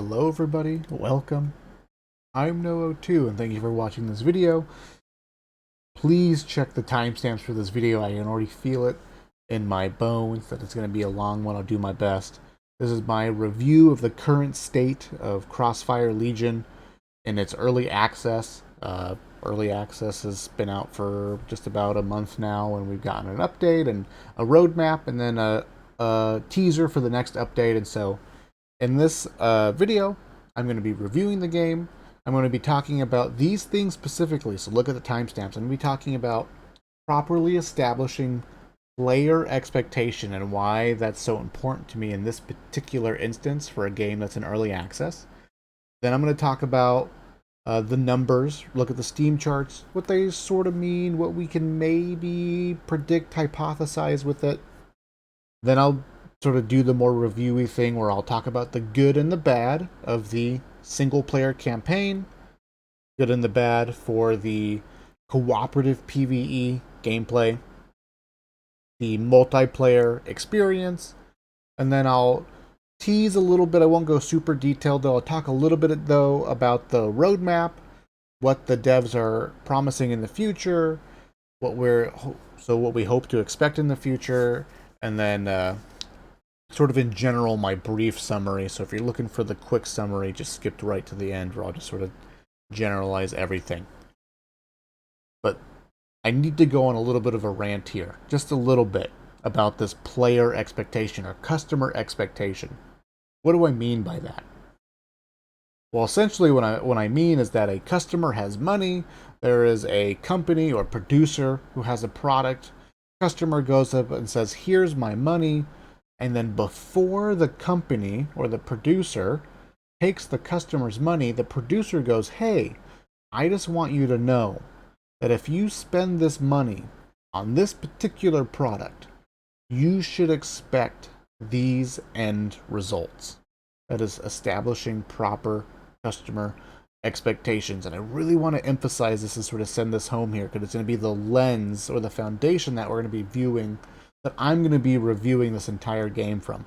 Hello everybody, welcome. I'm Noah2 and thank you for watching this video. Please check the timestamps for this video. I can already feel it in my bones that it's going to be a long one. I'll do my best. This is my review of the current state of Crossfire Legion in its early access. Early access has been out for just about a month now, and we've gotten an update and a roadmap and then a teaser for the next update. And so in this video, I'm going to be reviewing the game. I'm going to be talking about these things specifically, so look at the timestamps. I'm going to be talking about properly establishing player expectation and why that's so important to me in this particular instance for a game that's in early access. Then I'm going to talk about the numbers, look at the Steam charts, what they sort of mean, what we can maybe predict, hypothesize with it. Then I'll sort of do the more reviewy thing where I'll talk about the good and the bad of the single player campaign, good and the bad for the cooperative PvE gameplay, the multiplayer experience, and then I'll tease a little bit. I won't go super detailed though. I'll talk a little bit though about the roadmap, what the devs are promising in the future, what we hope to expect in the future, and then sort of in general my brief summary. So if you're looking for the quick summary, just skip right to the end where I'll just sort of generalize everything. But I need to go on a little bit of a rant here, just a little bit, about this player expectation or customer expectation. What do I mean by that? Well, essentially what I mean is that a customer has money, there is a company or producer who has a product, customer goes up and says, here's my money, and then before the company or the producer takes the customer's money, the producer goes, hey, I just want you to know that if you spend this money on this particular product, you should expect these end results. That is establishing proper customer expectations. And I really want to emphasize this and sort of send this home here because it's going to be the lens or the foundation that we're going to be viewing, that I'm going to be reviewing this entire game from.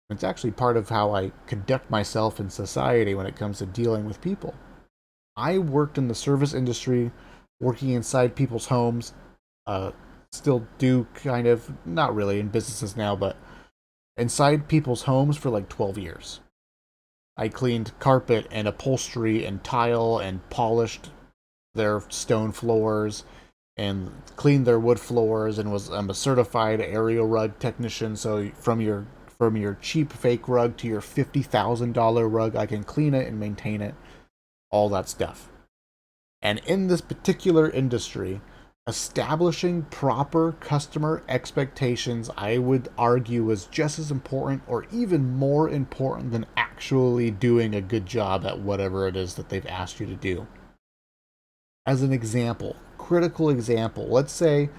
It's actually part of how I conduct myself in society when it comes to dealing with people. I worked in the service industry, working inside people's homes, still do kind of, not really in businesses now, but inside people's homes for like 12 years. I cleaned carpet and upholstery and tile and polished their stone floors and cleaned their wood floors, and I'm a certified aerial rug technician. So from your cheap fake rug to your $50,000 rug, I can clean it and maintain it, all that stuff. And in this particular industry, establishing proper customer expectations, I would argue, is just as important or even more important than actually doing a good job at whatever it is that they've asked you to do. As an example, critical example, let's say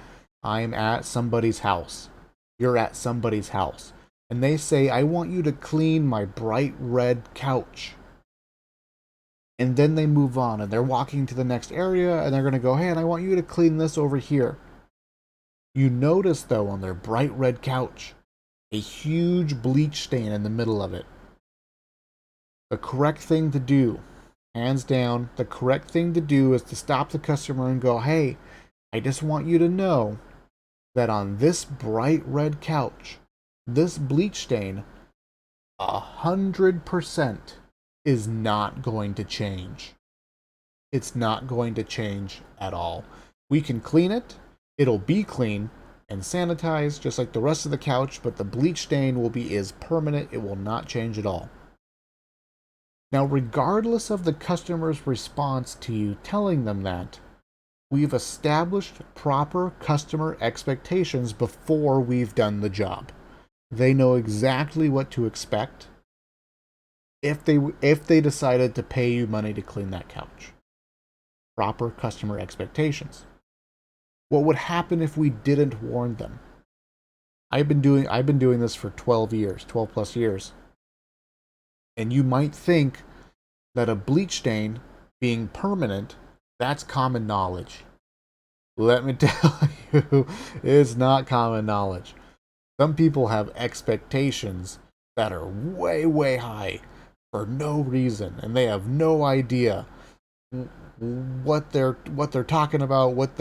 I'm at somebody's house. You're at somebody's house. And they say, I want you to clean my bright red couch. And then they move on and they're walking to the next area and they're going to go, hey, and I want you to clean this over here. You notice, though, on their bright red couch, a huge bleach stain in the middle of it. The correct thing to do, hands down, the correct thing to do is to stop the customer and go, hey, I just want you to know that on this bright red couch, this bleach stain, 100% is not going to change. It's not going to change at all. We can clean it, it'll be clean and sanitized just like the rest of the couch, but the bleach stain will be permanent. It will not change at all. Now, regardless of the customer's response to you telling them that, we've established proper customer expectations before we've done the job. They know exactly what to expect if they decided to pay you money to clean that couch. Proper customer expectations. What would happen if we didn't warn them? I've been doing this for 12 plus years. And you might think that a bleach stain being permanent, that's common knowledge. Let me tell you, it's not common knowledge. Some people have expectations that are way, way high. for no reason, and they have no idea what they're talking about, what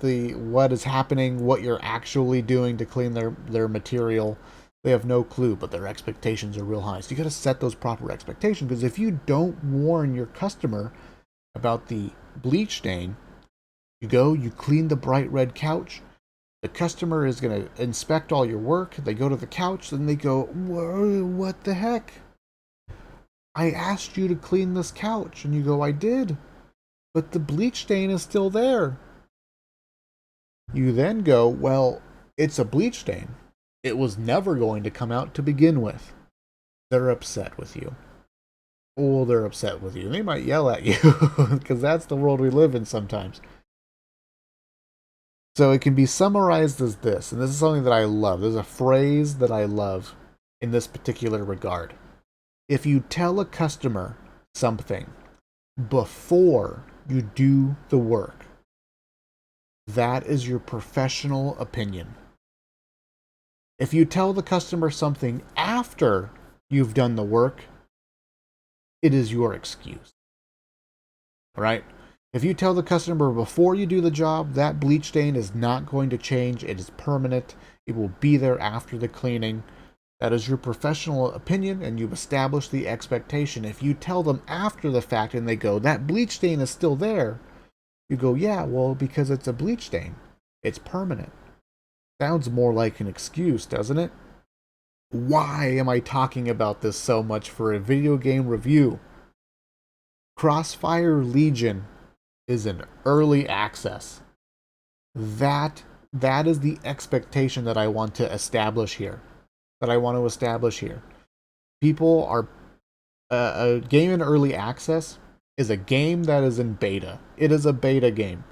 is happening, what you're actually doing to clean their material. They have no clue, but their expectations are real high. So you got to set those proper expectations, because if you don't warn your customer about the bleach stain, you clean the bright red couch. The customer is going to inspect all your work. They go to the couch and they go, what the heck? I asked you to clean this couch. And you go, I did. But the bleach stain is still there. You then go, well, it's a bleach stain. It was never going to come out to begin with. They're upset with you. Oh, they're upset with you. They might yell at you, because that's the world we live in sometimes. So it can be summarized as this, and this is something that I love. There's a phrase that I love in this particular regard. If you tell a customer something before you do the work, that is your professional opinion. If you tell the customer something after you've done the work, it is your excuse. All right? If you tell the customer before you do the job, that bleach stain is not going to change. It is permanent. It will be there after the cleaning. That is your professional opinion, and you've established the expectation. If you tell them after the fact and they go, that bleach stain is still there, you go, yeah, well, because it's a bleach stain. It's permanent. Sounds more like an excuse, doesn't it? Why am I talking about this so much for a video game review? Crossfire Legion is an early access. That is the expectation that I want to establish here. People are a game in early access is a game that is in beta. It is a beta game.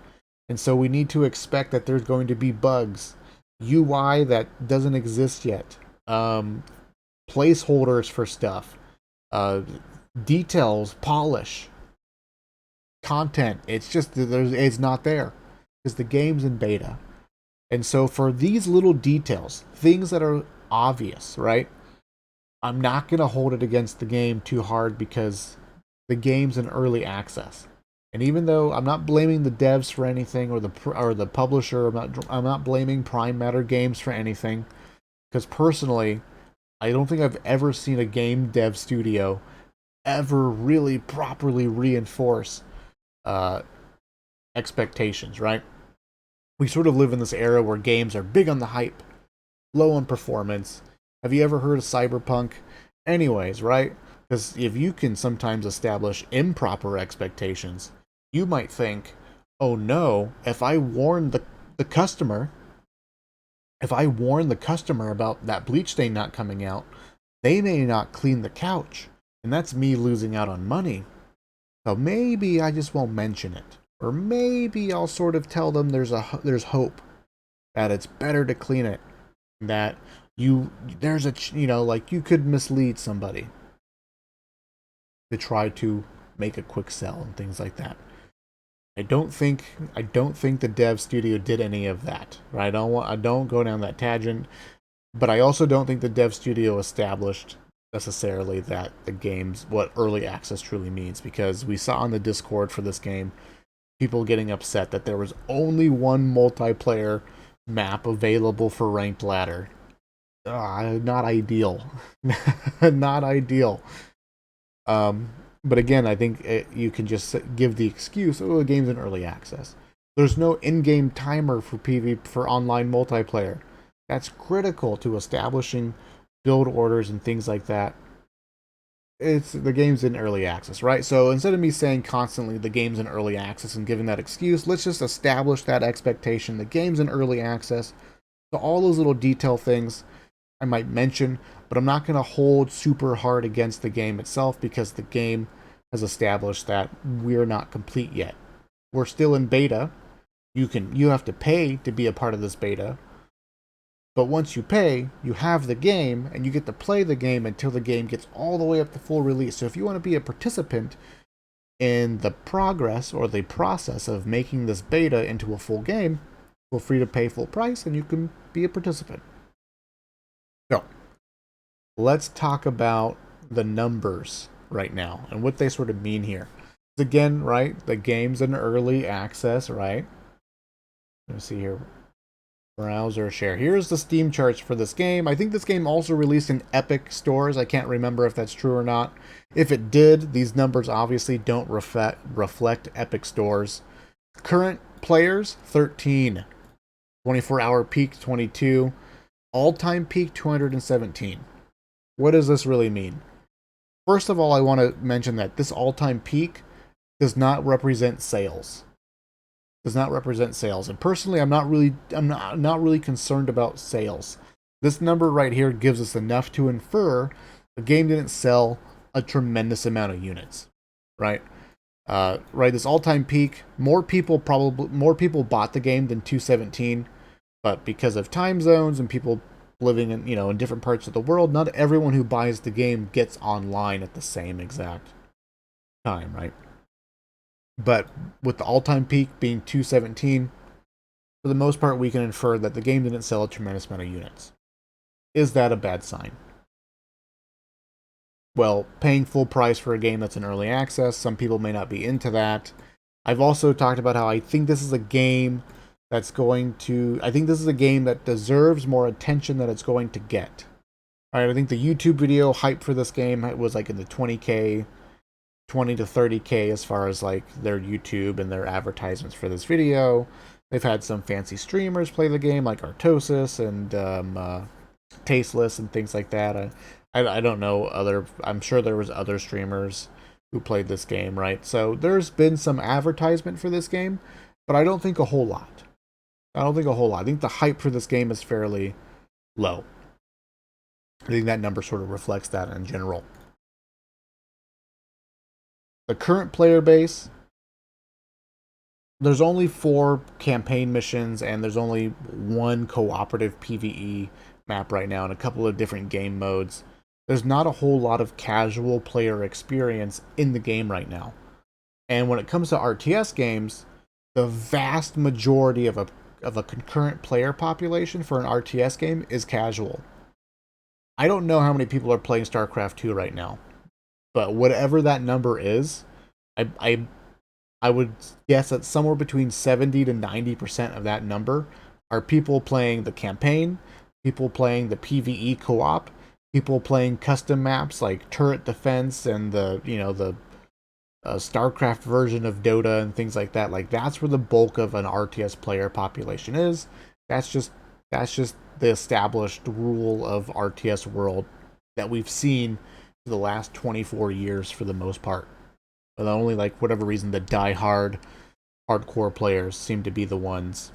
And so we need to expect that there's going to be bugs, UI that doesn't exist yet, placeholders for stuff, details, polish, content. It's just it's not there because the game's in beta. And so for these little details, things that are obvious, right? I'm not going to hold it against the game too hard because the game's in early access. And even though I'm not blaming the devs for anything or the publisher, I'm not blaming Prime Matter Games for anything, because personally, I don't think I've ever seen a game dev studio ever really properly reinforce expectations, right? We sort of live in this era where games are big on the hype, low on performance. Have you ever heard of Cyberpunk? Anyways, right? Because if you can sometimes establish improper expectations, you might think, oh no, if I warn the customer about that bleach stain not coming out, they may not clean the couch, and that's me losing out on money. So maybe I just won't mention it. Or maybe I'll sort of tell them there's hope, that it's better to clean it, that you could mislead somebody to try to make a quick sell and things like that. I don't think the dev studio did any of that. Right? I don't go down that tangent, but I also don't think the dev studio established necessarily that the game's what early access truly means, because we saw on the Discord for this game people getting upset that there was only one multiplayer map available for ranked ladder. Not ideal. Not ideal. But again, I think you can just give the excuse, oh, the game's in early access. There's no in-game timer for online multiplayer. That's critical to establishing build orders and things like that. The game's in early access, right? So instead of me saying constantly the game's in early access and giving that excuse, let's just establish that expectation. The game's in early access. So all those little detail things I might mention, but I'm not going to hold super hard against the game itself, because the game has established that we're not complete yet. We're still in beta. You have to pay to be a part of this beta. But once you pay, you have the game, and you get to play the game until the game gets all the way up to full release. So if you want to be a participant in the progress or the process of making this beta into a full game, feel free to pay full price and you can be a participant. So let's talk about the numbers right now and what they sort of mean here. Again, right, the game's in early access, right? Let me see here. Browser share. Here's the Steam charts for this game. I think this game also released in Epic stores. I can't remember if that's true or not. If it did, these numbers obviously don't reflect Epic stores. Current players, 13. 24-hour peak, 22. All-time peak, 217. What does this really mean? First of all, I want to mention that this all-time peak does not represent sales. Does not represent sales. And personally, I'm not really concerned about sales. This number right here gives us enough to infer the game didn't sell a tremendous amount of units, right? Right, this all-time peak, more people bought the game than 217, but because of time zones and people living in, in different parts of the world, not everyone who buys the game gets online at the same exact time, right? But with the all-time peak being 217, for the most part, we can infer that the game didn't sell a tremendous amount of units. Is that a bad sign? Well, paying full price for a game that's in early access, some people may not be into that. I've also talked about how I think this is a game I think this is a game that deserves more attention than it's going to get. Alright, I think the YouTube video hype for this game was like in the 20k, 20 to 30k as far as like their YouTube and their advertisements for this video. They've had some fancy streamers play the game like Artosis and Tasteless and things like that. I don't know I'm sure there was other streamers who played this game, right? So there's been some advertisement for this game, but I don't think a whole lot. I think the hype for this game is fairly low. I think that number sort of reflects that in general. The current player base, there's only 4 campaign missions and there's only 1 cooperative PvE map right now and a couple of different game modes. There's not a whole lot of casual player experience in the game right now. And when it comes to RTS games, the vast majority of a concurrent player population for an RTS game is casual. I don't know how many people are playing StarCraft 2 right now, but whatever that number is, I would guess that somewhere between 70 to 90% of that number are people playing the campaign, people playing the PvE co-op, people playing custom maps like turret defense and the StarCraft version of Dota and things like that. Like that's where the bulk of an RTS player population is. That's just the established rule of RTS world that we've seen for the last 24 years for the most part. But only like whatever reason the die-hard hardcore players seem to be the ones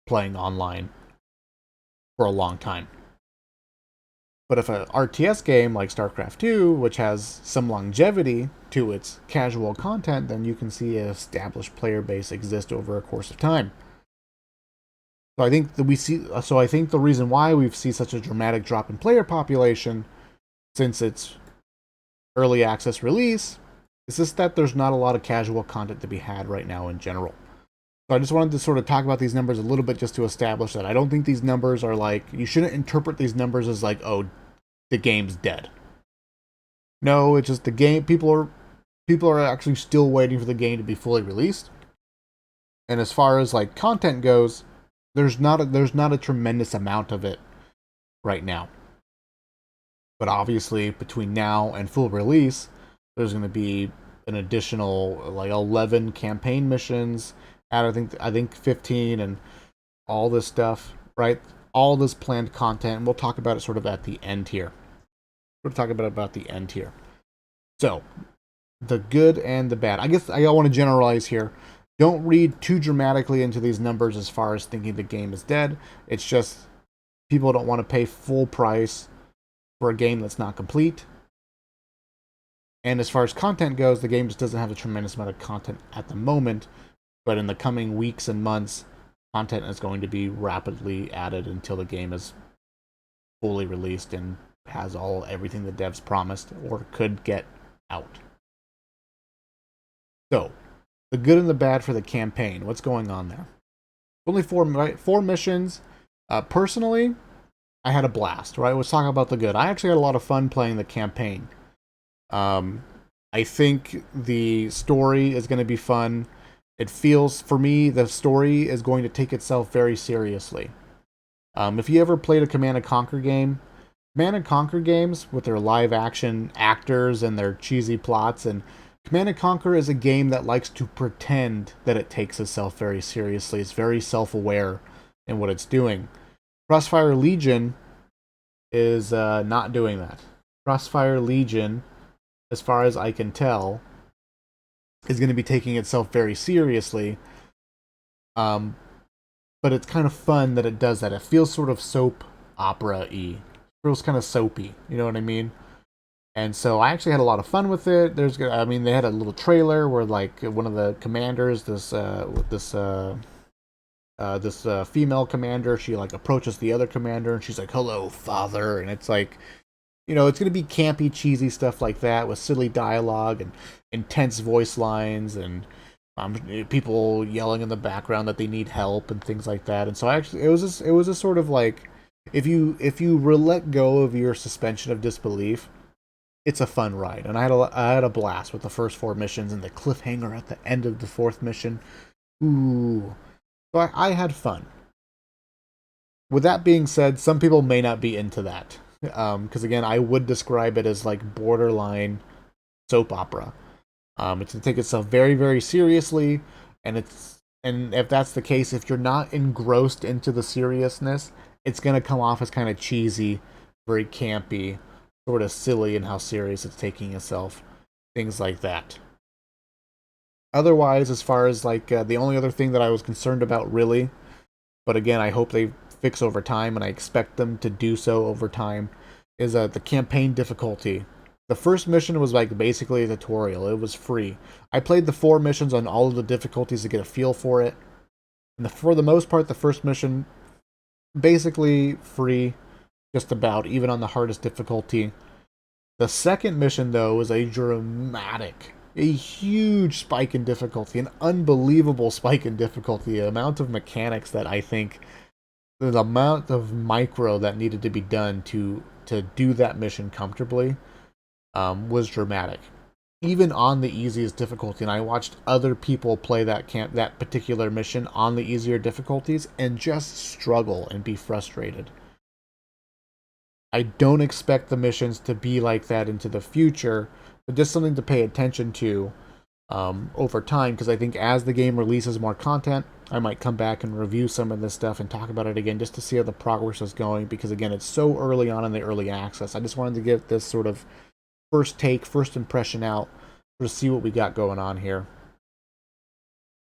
playing online for a long time. But if an RTS game like StarCraft 2, which has some longevity to its casual content, then you can see an established player base exist over a course of time. So I think the reason why we've seen such a dramatic drop in player population since its early access release is just that there's not a lot of casual content to be had right now in general. So I just wanted to sort of talk about these numbers a little bit just to establish that I don't think these numbers are like, you shouldn't interpret these numbers as like, oh, the game's dead. No, it's just the game, people are actually still waiting for the game to be fully released. And as far as like content goes, there's not a tremendous amount of it right now. But obviously between now and full release, there's going to be an additional like 11 campaign missions, and I think 15 and all this stuff, right? All this planned content, and we'll talk about it sort of at the end here. We'll talk about the end here. So, the good and the bad. I guess I want to generalize here. Don't read too dramatically into these numbers as far as thinking the game is dead. It's just people don't want to pay full price for a game that's not complete. And as far as content goes, the game just doesn't have a tremendous amount of content at the moment. But in the coming weeks and months, content is going to be rapidly added until the game is fully released and has everything the devs promised or could get out. So, the good and the bad for the campaign. What's going on there? Only four missions. Personally, I had a blast, right? Let's talk about the good. I actually had a lot of fun playing the campaign. Um, I think the story is going to be fun. It feels, for me, the story is going to take itself very seriously. If you ever played a Command and Conquer game, Command and Conquer games with their live action actors and their cheesy plots, and Command and Conquer is a game that likes to pretend that it takes itself very seriously. It's very self-aware in what it's doing. Crossfire Legion is not doing that. Crossfire Legion, as far as I can tell, is going to be taking itself very seriously. Um, but it's kind of fun that it does that. It feels sort of soap opera-y. It feels kind of soapy. You know what I mean? And so I actually had a lot of fun with it. I mean, they had a little trailer where like one of the commanders, this female commander, she like approaches the other commander and she's like, "Hello, father," and it's like, you know, it's gonna be campy, cheesy stuff like that with silly dialogue and intense voice lines and people yelling in the background that they need help and things like that. And so actually, it was a sort of like, if you let go of your suspension of disbelief, it's a fun ride. And I had a blast with the first 4 missions and the cliffhanger at the end of the 4th mission. Ooh, so I had fun. With that being said, some people may not be into that. Because again, I would describe it as like borderline soap opera. It's going to take itself very, very seriously, and if that's the case, if you're not engrossed into the seriousness, it's going to come off as kind of cheesy, very campy, sort of silly in how serious it's taking itself, things like that. Otherwise, as far as like the only other thing that I was concerned about, really, but again, I hope they fix over time, and I expect them to do so over time, is the campaign difficulty. The first mission was like basically a tutorial. It was free. I played the 4 missions on all of the difficulties to get a feel for it. And for the most part, the first mission, basically free, just about, even on the hardest difficulty. The second mission, though, was a huge spike in difficulty, an unbelievable spike in difficulty, the amount of mechanics that I think, the amount of micro that needed to be done to do that mission comfortably was dramatic. Even on the easiest difficulty, and I watched other people play that particular mission on the easier difficulties and just struggle and be frustrated. I don't expect the missions to be like that into the future, but just something to pay attention to over time, because I think as the game releases more content, I might come back and review some of this stuff and talk about it again just to see how the progress is going, because again, it's so early on in the early access. I just wanted to get this sort of first impression out to see what we got going on here.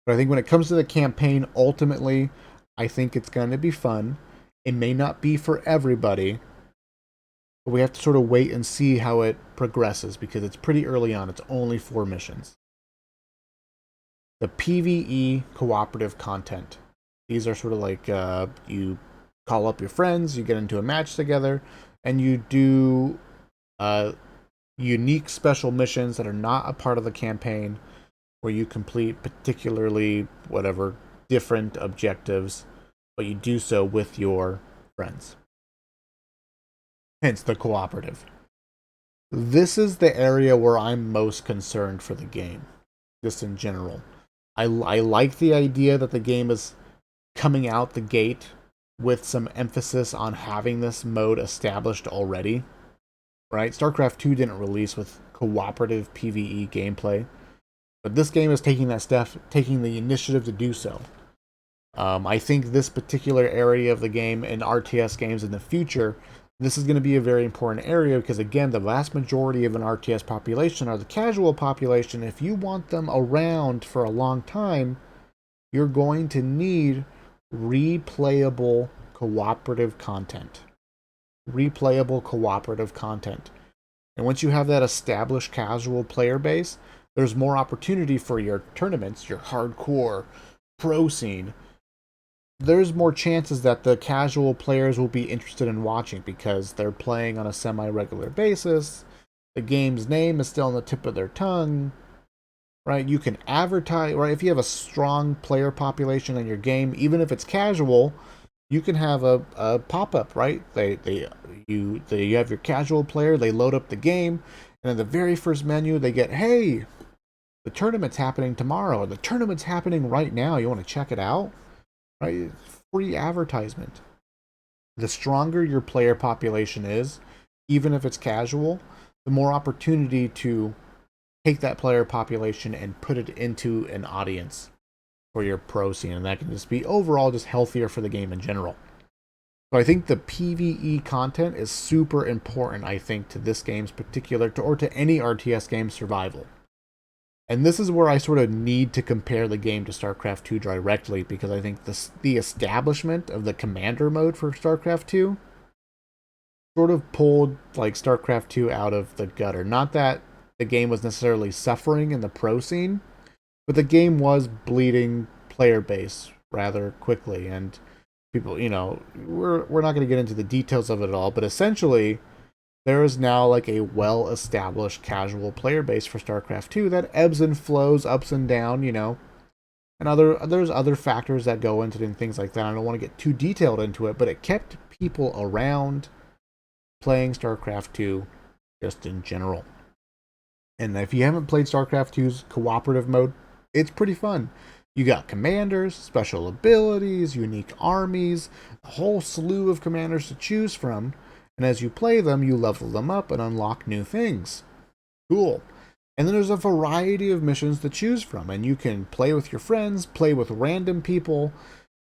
But I think when it comes to the campaign, ultimately, I think it's going to be fun. It may not be for everybody, but we have to sort of wait and see how it progresses, because it's pretty early on. It's only 4 missions. The PvE cooperative content. These are sort of like you call up your friends, you get into a match together, and you do unique special missions that are not a part of the campaign, where you complete particularly whatever different objectives, but you do so with your friends. Hence the cooperative. This is the area where I'm most concerned for the game, just in general. I like the idea that the game is coming out the gate with some emphasis on having this mode established already. Right? StarCraft 2 didn't release with cooperative PvE gameplay, but this game is taking that step, taking the initiative to do so. I think this particular area of the game in RTS games in the future, this is going to be a very important area, because again, the vast majority of an RTS population are the casual population. If you want them around for a long time, you're going to need replayable cooperative content. Replayable cooperative content. And once you have that established casual player base, there's more opportunity for your tournaments, your hardcore pro scene. There's more chances that the casual players will be interested in watching, because they're playing on a semi-regular basis. The game's name is still on the tip of their tongue, right? You can advertise, right? If you have a strong player population in your game, even if it's casual, you can have a pop-up, right? You have your casual player, they load up the game, and in the very first menu they get, hey, the tournament's happening tomorrow, or the tournament's happening right now, you want to check it out? Right? Free advertisement. The stronger your player population is, even if it's casual, the more opportunity to take that player population and put it into an audience for your pro scene, and that can just be overall just healthier for the game in general. So I think the PvE content is super important, I think, to this game's particular, or to any RTS game survival. And this is where I sort of need to compare the game to StarCraft 2 directly, because I think the establishment of the commander mode for StarCraft 2 sort of pulled like StarCraft 2 out of the gutter. Not that the game was necessarily suffering in the pro scene, but the game was bleeding player base rather quickly, and people, we're not going to get into the details of it all, but essentially there is now like a well-established casual player base for StarCraft 2 that ebbs and flows, ups and down, and there's other factors that go into it and things like that. I don't want to get too detailed into it, but it kept people around playing StarCraft 2 just in general. And if you haven't played StarCraft 2's cooperative mode, it's pretty fun. You got commanders, special abilities, unique armies, a whole slew of commanders to choose from, and as you play them, you level them up and unlock new things. Cool. And then there's a variety of missions to choose from, and you can play with your friends, play with random people,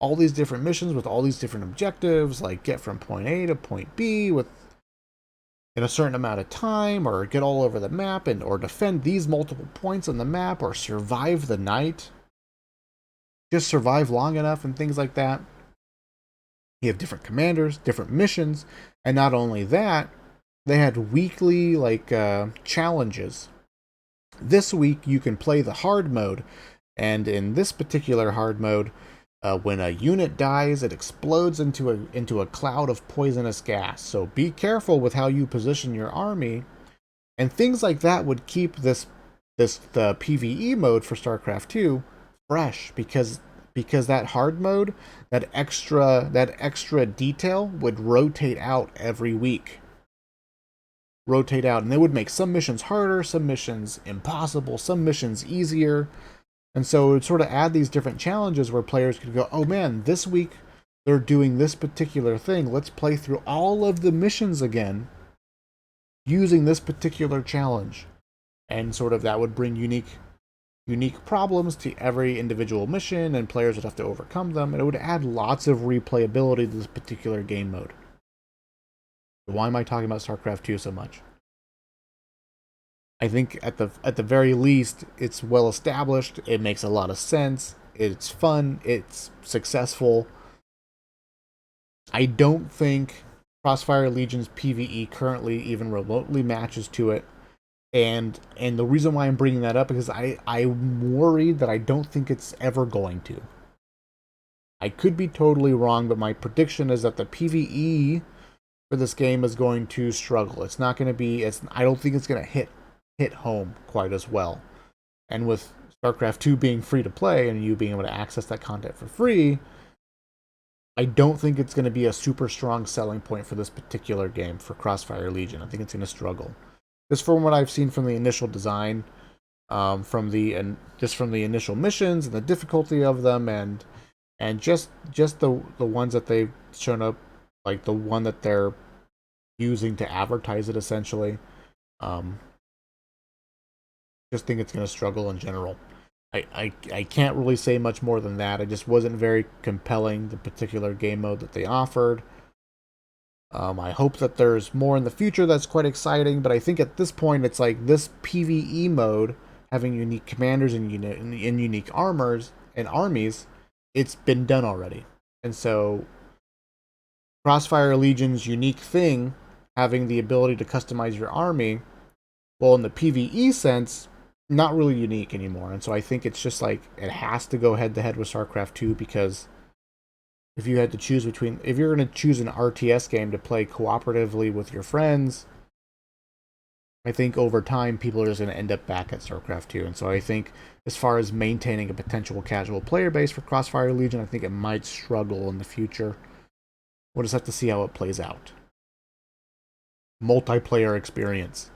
all these different missions with all these different objectives, like get from point A to point B in a certain amount of time, or get all over the map, or defend these multiple points on the map, or survive the night. Just survive long enough and things like that. You have different commanders, different missions, and not only that, they had weekly challenges. This week you can play the hard mode, and in this particular hard mode, when a unit dies, it explodes into a cloud of poisonous gas. So be careful with how you position your army, and things like that would keep the PvE mode for StarCraft 2 fresh, because that hard mode, that extra detail would rotate out every week. And they would make some missions harder, some missions impossible, some missions easier. And so it would sort of add these different challenges where players could go, oh man, this week they're doing this particular thing. Let's play through all of the missions again using this particular challenge. And sort of that would bring unique problems to every individual mission, and players would have to overcome them, and it would add lots of replayability to this particular game mode. Why am I talking about StarCraft 2 so much? I think at the very least, it's well established, it makes a lot of sense, it's fun, it's successful. I don't think Crossfire Legion's PvE currently even remotely matches to it. And the reason why I'm bringing that up is I'm worried that I don't think it's ever going to. I could be totally wrong, but my prediction is that the PvE for this game is going to struggle. It's not going to be I don't think it's going to hit home quite as well. And with StarCraft 2 being free to play and you being able to access that content for free, I don't think it's going to be a super strong selling point for this particular game for Crossfire Legion. I think it's going to struggle. Just from what I've seen from the initial design, from the initial missions and the difficulty of them, and just the ones that they've shown up, like the one that they're using to advertise it essentially. Just think it's going to struggle in general. I can't really say much more than that. It just wasn't very compelling, the particular game mode that they offered. I hope that there's more in the future that's quite exciting, but I think at this point it's like this PvE mode, having unique commanders and unique armors and armies, it's been done already. And so Crossfire Legion's unique thing, having the ability to customize your army, well, in the PvE sense, not really unique anymore. And so I think it's just like it has to go head to head with StarCraft 2, because if you had to choose between, if you're going to choose an RTS game to play cooperatively with your friends, I think over time people are just going to end up back at StarCraft 2. And so I think as far as maintaining a potential casual player base for Crossfire Legion, I think it might struggle in the future. We'll just have to see how it plays out. Multiplayer experience.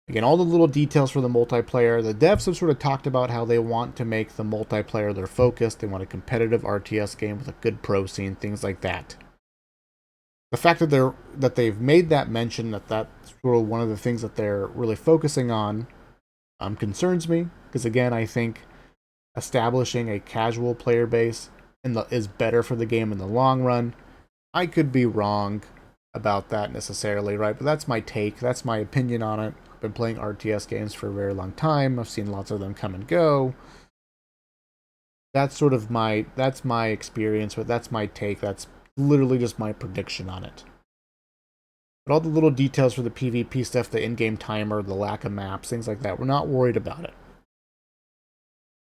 Again, all the little details for the multiplayer. The devs have sort of talked about how they want to make the multiplayer their focus. They want a competitive RTS game with a good pro scene, things like that. The fact that they've made that mention, that's sort of one of the things that they're really focusing on, concerns me, because again, I think establishing a casual player base is better for the game in the long run. I could be wrong about that necessarily, right? But that's my take. That's my opinion on it. I've been playing RTS games for a very long time. I've seen lots of them come and go. That's sort of my experience, but that's my take. That's literally just my prediction on it. But all the little details for the PvP stuff, the in-game timer, the lack of maps, things like that, we're not worried about it.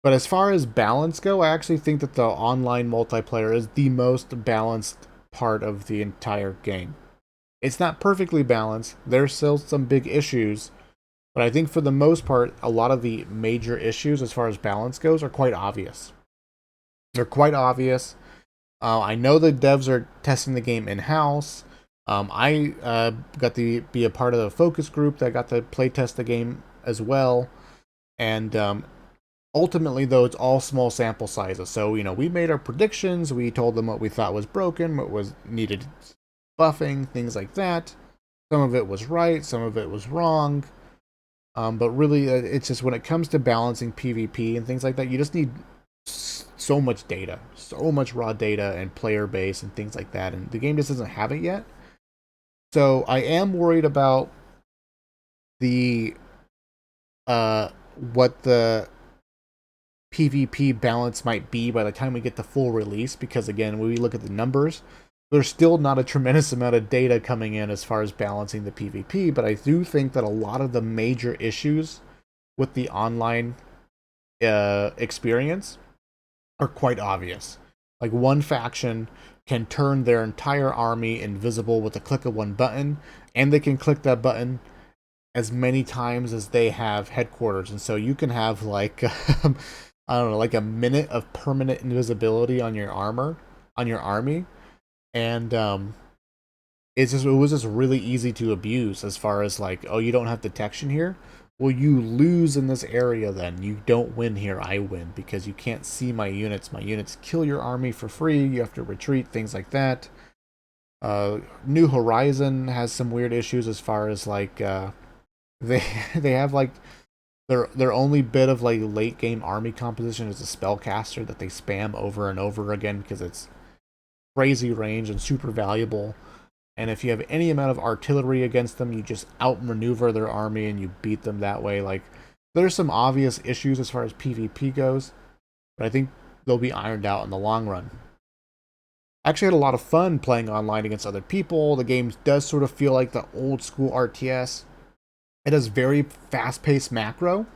But as far as balance go, I actually think that the online multiplayer is the most balanced part of the entire game. It's not perfectly balanced. There's still some big issues, but I think for the most part, a lot of the major issues as far as balance goes are quite obvious. They're quite obvious. I know the devs are testing the game in-house. I got to be a part of the focus group that got to play test the game as well. And ultimately, though, it's all small sample sizes. So, we made our predictions. We told them what we thought was broken, what was needed buffing, things like that. Some of it was right, some of it was wrong. But really, it's just when it comes to balancing PvP and things like that, you just need so much data, so much raw data and player base and things like that. And the game just doesn't have it yet. So I am worried about the what the PvP balance might be by the time we get the full release, because again, when we look at the numbers, there's still not a tremendous amount of data coming in as far as balancing the PvP, but I do think that a lot of the major issues with the online experience are quite obvious. Like, one faction can turn their entire army invisible with a click of one button, and they can click that button as many times as they have headquarters. And so you can have like I don't know, like a minute of permanent invisibility on your army, and it was just really easy to abuse as far as like, oh, you don't have detection here. Well, you lose in this area then. You don't win here, I win, because you can't see my units. My units kill your army for free. You have to retreat, things like that. New Horizon has some weird issues as far as like they have like their only bit of like late game army composition is a spellcaster that they spam over and over again because it's crazy range and super valuable. And if you have any amount of artillery against them, you just outmaneuver their army and you beat them that way. Like, there's some obvious issues as far as PvP goes, but I think they'll be ironed out in the long run. I actually had a lot of fun playing online against other people. The game does sort of feel like the old school RTS. It has very fast-paced macro.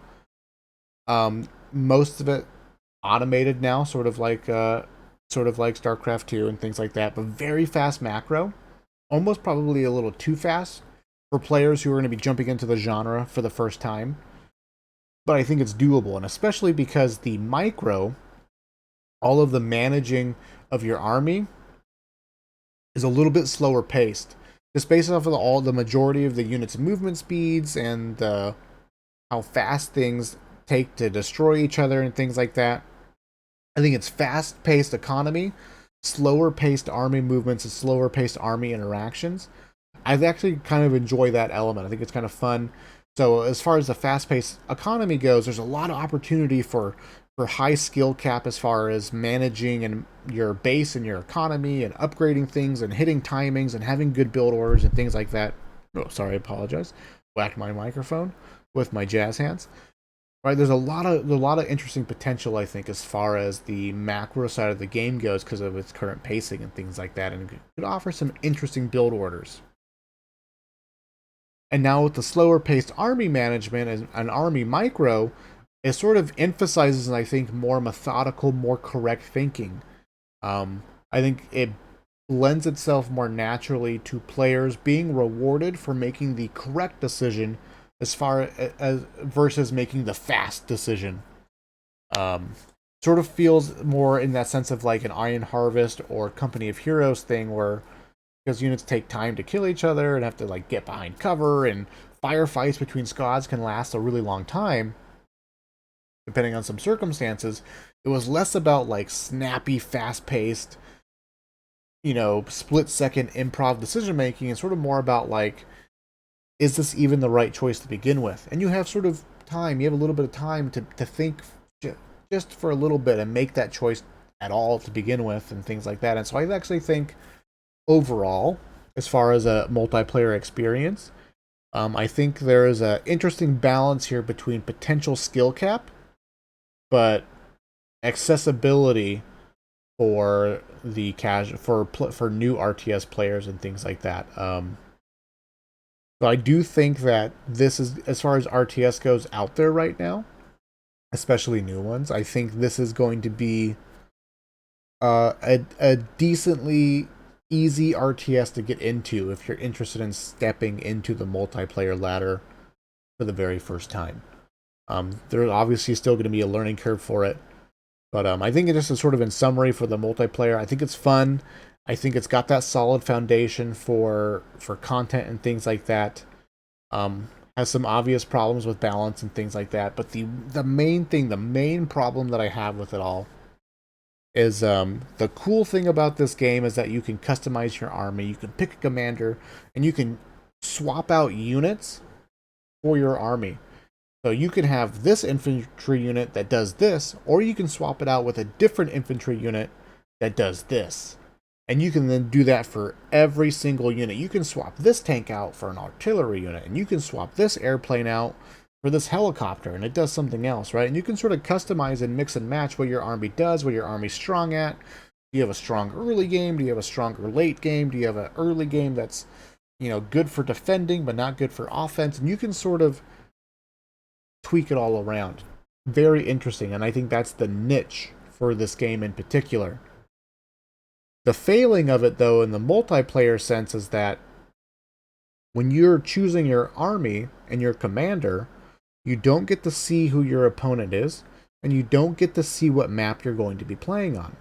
Most of it automated now, sort of like StarCraft 2 and things like that, but very fast macro. Almost probably a little too fast for players who are going to be jumping into the genre for the first time. But I think it's doable, and especially because the micro, all of the managing of your army, is a little bit slower paced. Just based off of the majority of the units' movement speeds and how fast things take to destroy each other and things like that. I think it's fast-paced economy, slower-paced army movements, and slower-paced army interactions. I actually kind of enjoy that element. I think it's kind of fun. So as far as the fast-paced economy goes, there's a lot of opportunity for high skill cap as far as managing and your base and your economy and upgrading things and hitting timings and having good build orders and things like that. Oh, sorry, I apologize. Whacked my microphone with my jazz hands. Right, there's a lot of interesting potential, I think, as far as the macro side of the game goes because of its current pacing and things like that, and it could offer some interesting build orders. And now with the slower paced army management and an army micro, it sort of emphasizes, I think, more methodical, more correct thinking. I think it lends itself more naturally to players being rewarded for making the correct decision as far as versus making the fast decision. Sort of feels more in that sense of like an Iron Harvest or Company of Heroes thing where because units take time to kill each other and have to like get behind cover, and firefights between squads can last a really long time depending on some circumstances. It was less about like snappy, fast-paced, split-second improv decision making, and sort of more about like, is this even the right choice to begin with? And you have sort of time, you have a little bit of time to think just for a little bit and make that choice at all to begin with, and things like that. And so I actually think overall, as far as a multiplayer experience, I think there is an interesting balance here between potential skill cap, but accessibility for the casual for new RTS players and things like that. So I do think that this is, as far as RTS goes out there right now, especially new ones, I think this is going to be a decently easy RTS to get into if you're interested in stepping into the multiplayer ladder for the very first time. There's obviously still going to be a learning curve for it, but I think it just is sort of in summary for the multiplayer. I think it's fun. I think it's got that solid foundation for content and things like that. Has some obvious problems with balance and things like that, but the main problem that I have with it all is the cool thing about this game is that you can customize your army. You can pick a commander, and you can swap out units for your army. So you can have this infantry unit that does this, or you can swap it out with a different infantry unit that does this. And you can then do that for every single unit. You can swap this tank out for an artillery unit, and you can swap this airplane out for this helicopter, and it does something else, right? And you can sort of customize and mix and match what your army does, what your army's strong at. Do you have a strong early game? Do you have a stronger late game? Do you have an early game that's, good for defending but not good for offense? And you can sort of tweak it all around. Very interesting, and I think that's the niche for this game in particular. The failing of it, though, in the multiplayer sense, is that when you're choosing your army and your commander, you don't get to see who your opponent is, and you don't get to see what map you're going to be playing on.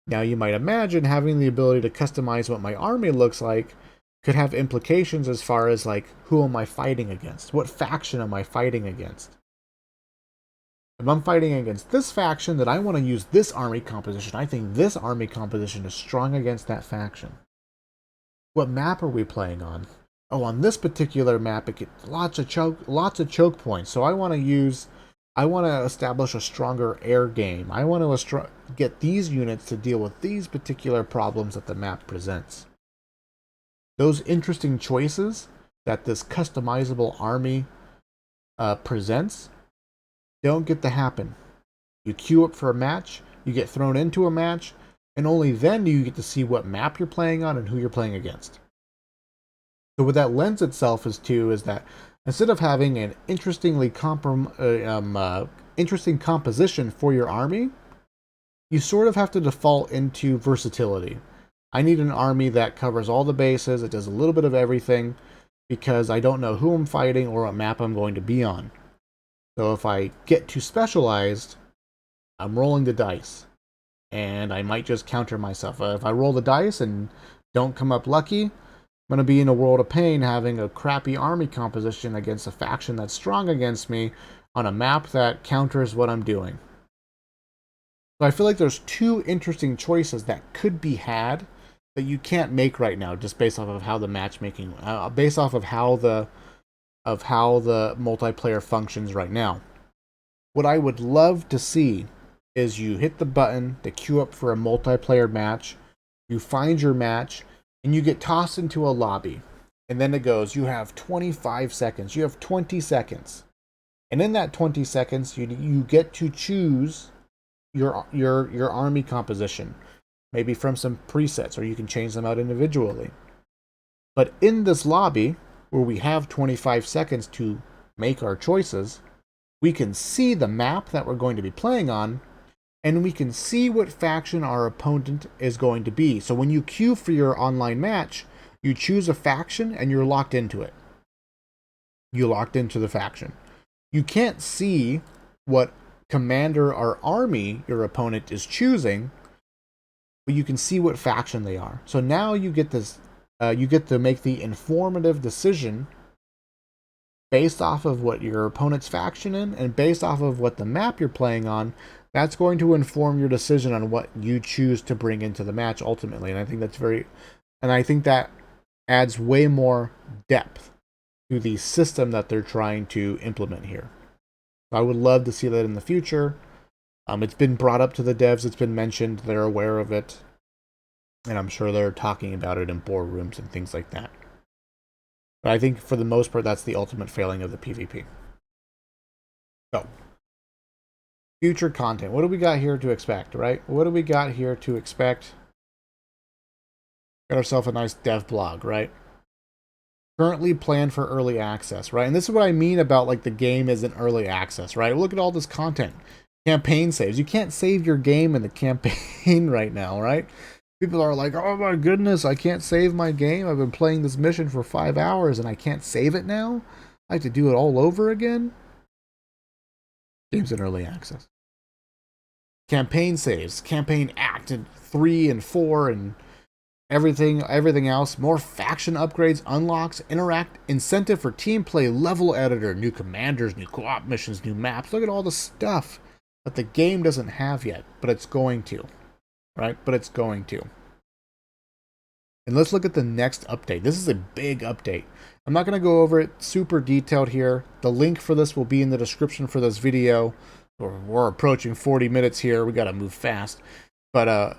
Now, you might imagine having the ability to customize what my army looks like could have implications as far as, like, who am I fighting against? What faction am I fighting against? If I'm fighting against this faction, then I want to use this army composition. I think this army composition is strong against that faction. What map are we playing on? Oh, on this particular map, it gets lots of choke points. So I want to establish a stronger air game. I want to get these units to deal with these particular problems that the map presents. Those interesting choices that this customizable army presents don't get to happen. You queue up for a match, you get thrown into a match, and only then do you get to see what map you're playing on and who you're playing against. So what that lends itself is that instead of having an interesting composition for your army, you sort of have to default into versatility. I need an army that covers all the bases, it does a little bit of everything, because I don't know who I'm fighting or what map I'm going to be on. So if I get too specialized, I'm rolling the dice, and I might just counter myself. If I roll the dice and don't come up lucky, I'm going to be in a world of pain having a crappy army composition against a faction that's strong against me on a map that counters what I'm doing. So I feel like there's two interesting choices that could be had that you can't make right now, just based off of how the matchmaking, based off of how the multiplayer functions right now. What I would love to see is you hit the button to queue up for a multiplayer match, you find your match, and you get tossed into a lobby. And then it goes, you have 25 seconds, you have 20 seconds. And in that 20 seconds, you get to choose your army composition, maybe from some presets, or you can change them out individually. But in this lobby, where we have 25 seconds to make our choices, we can see the map that we're going to be playing on, and we can see what faction our opponent is going to be. So when you queue for your online match, you choose a faction and you're locked into it. You're locked into the faction. You can't see what commander or army your opponent is choosing, but you can see what faction they are. So now you get this, you get to make the informative decision based off of what your opponent's faction in, and based off of what the map you're playing on. That's going to inform your decision on what you choose to bring into the match ultimately. And I think that's I think that adds way more depth to the system that they're trying to implement here. I would love to see that in the future. It's been brought up to the devs, it's been mentioned, they're aware of it, and I'm sure they're talking about it in boardrooms and things like that. But I think for the most part, that's the ultimate failing of the PvP. So, future content. What do we got here to expect, right? What do we got here to expect? Got ourselves a nice dev blog, right? Currently planned for early access, right? And this is what I mean about like the game isn't early access, right? Look at all this content. Campaign saves. You can't save your game in the campaign right now, right? People are like, oh my goodness, I can't save my game. I've been playing this mission for 5 hours and I can't save it now? I have to do it all over again? Game's in early access. Campaign saves, campaign act and 3 and 4 and everything else. More faction upgrades, unlocks, interact, incentive for team play, level editor, new commanders, new co-op missions, new maps. Look at all the stuff that the game doesn't have yet, but it's going to, right? But it's going to. And let's look at the next update. This is a big update. I'm not going to go over it super detailed here. The link for this will be in the description for this video. We're approaching 40 minutes here. We got to move fast. But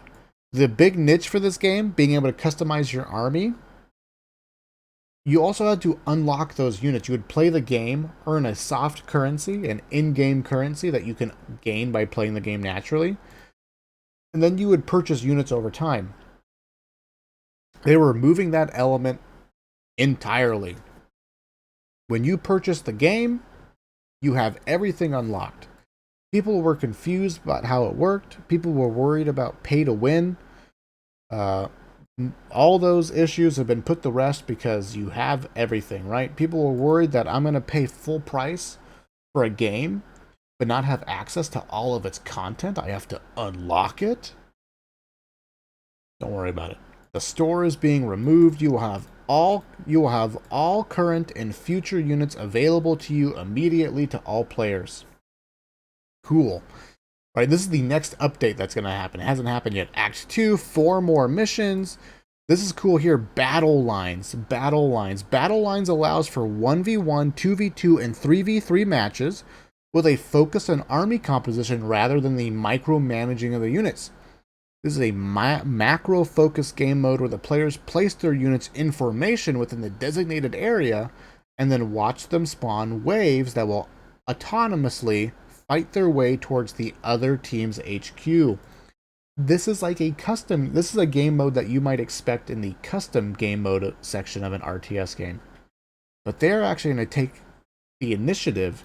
the big niche for this game, being able to customize your army, you also had to unlock those units. You would play the game, earn a soft currency, an in-game currency that you can gain by playing the game naturally. And then you would purchase units over time. They were removing that element entirely. When you purchase the game, you have everything unlocked. People were confused about how it worked. People were worried about pay to win. All those issues have been put to rest because you have everything, right? People were worried that I'm going to pay full price for a game, but not have access to all of its content. I have to unlock it. Don't worry about it. The store is being removed. You will have all current and future units available to you immediately to all players. Cool. Right, this is the next update that's going to happen. It hasn't happened yet. Act 2, 4 more missions. This is cool here. Battle lines. Battle lines. Battle lines allows for 1v1, 2v2, and 3v3 matches with a focus on army composition rather than the micromanaging of the units. This is a macro-focused game mode where the players place their units in formation within the designated area and then watch them spawn waves that will autonomously fight their way towards the other team's HQ. This is like this is a game mode that you might expect in the custom game mode section of an RTS game. But they're actually going to take the initiative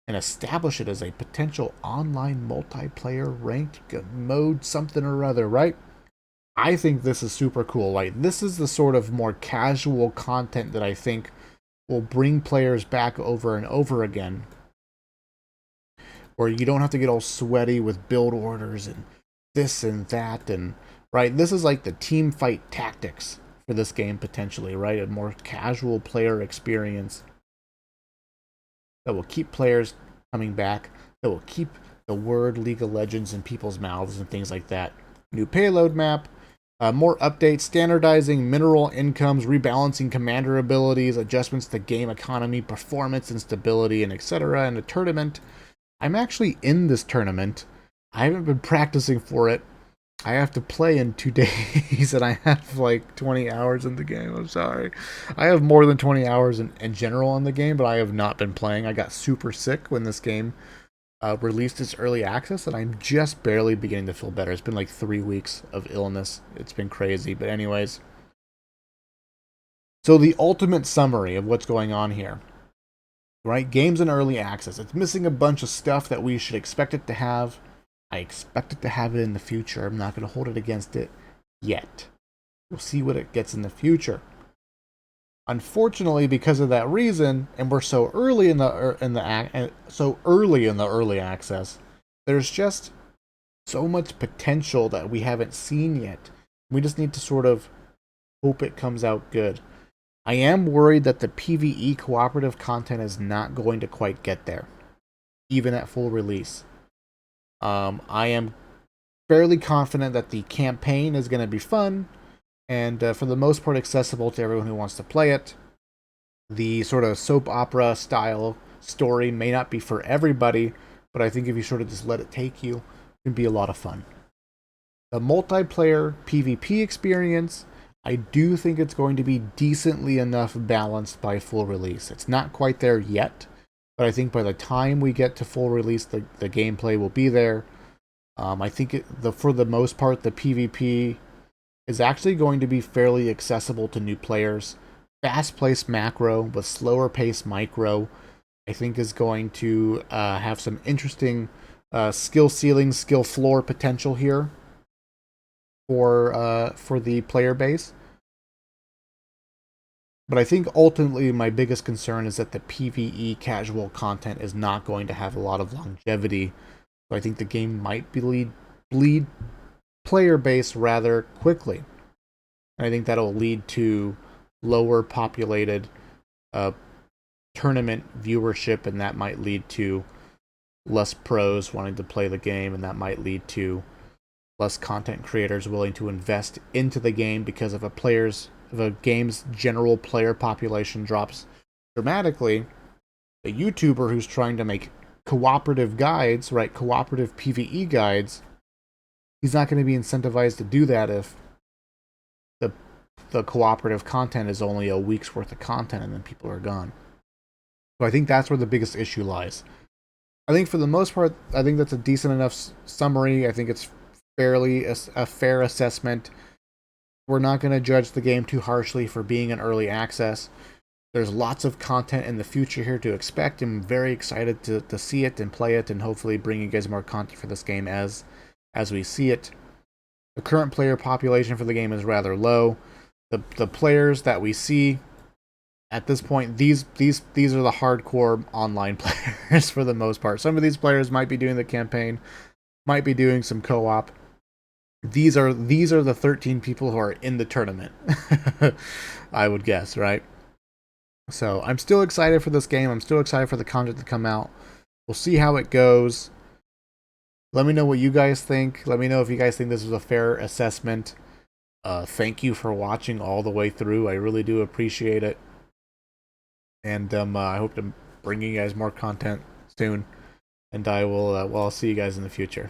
and establish it as a potential online multiplayer ranked mode something or other, right? I think this is super cool. Like, this is the sort of more casual content that I think will bring players back over and over again, where you don't have to get all sweaty with build orders and this and that, and right, this is like the team fight tactics for this game potentially, right? A more casual player experience that will keep players coming back, that will keep the word League of Legends in people's mouths and things like that. New payload map, more updates, standardizing mineral incomes, rebalancing commander abilities, adjustments to game economy, performance and stability, and etc. And a tournament. I'm actually in this tournament. I haven't been practicing for it. I have to play in 2 days, and I have like 20 hours in the game. I'm sorry. I have more than 20 hours in general in the game, but I have not been playing. I got super sick when this game released its early access, and I'm just barely beginning to feel better. It's been like 3 weeks of illness. It's been crazy. But anyways. So the ultimate summary of what's going on here. Right? Games in early access. It's missing a bunch of stuff that we should expect it to have. I expect it to have it in the future. I'm not going to hold it against it yet. We'll see what it gets in the future. Unfortunately, because of that reason, and we're so early in the early access, there's just so much potential that we haven't seen yet. We just need to sort of hope it comes out good. I am worried that the PvE cooperative content is not going to quite get there, even at full release. I am fairly confident that the campaign is going to be fun and for the most part accessible to everyone who wants to play it. The sort of soap opera style story may not be for everybody, but I think if you sort of just let it take you, it can be a lot of fun. The multiplayer PvP experience, I do think it's going to be decently enough balanced by full release. It's not quite there yet, but I think by the time we get to full release, the gameplay will be there. I think for the most part, the PvP is actually going to be fairly accessible to new players. Fast-paced macro with slower-paced micro, I think is going to have some interesting skill ceiling, skill floor potential here for the player base. But I think ultimately my biggest concern is that the PvE casual content is not going to have a lot of longevity. So I think the game might bleed player base rather quickly. And I think that'll lead to lower populated tournament viewership, and that might lead to less pros wanting to play the game, and that might lead to less content creators willing to invest into the game because if a game's general player population drops dramatically, a YouTuber who's trying to make cooperative guides, right, cooperative PvE guides, he's not going to be incentivized to do that if the cooperative content is only a week's worth of content and then people are gone. So I think that's where the biggest issue lies. I think for the most part, I think that's a decent enough summary. I think it's fairly a fair assessment. We're not going to judge the game too harshly for being an early access. There's lots of content in the future here to expect. I'm very excited to see it and play it and hopefully bring you guys more content for this game as we see it. The current player population for the game is rather low. The players that we see at this point, these are the hardcore online players for the most part. Some of these players might be doing the campaign, might be doing some co-op. These are the 13 people who are in the tournament. I would guess, right? So I'm still excited for this game. I'm still excited for the content to come out. We'll see how it goes. Let me know what you guys think. Let me know if you guys think this was a fair assessment. Thank you for watching all the way through. I really do appreciate it. And I hope to bring you guys more content soon. And I will. I'll see you guys in the future.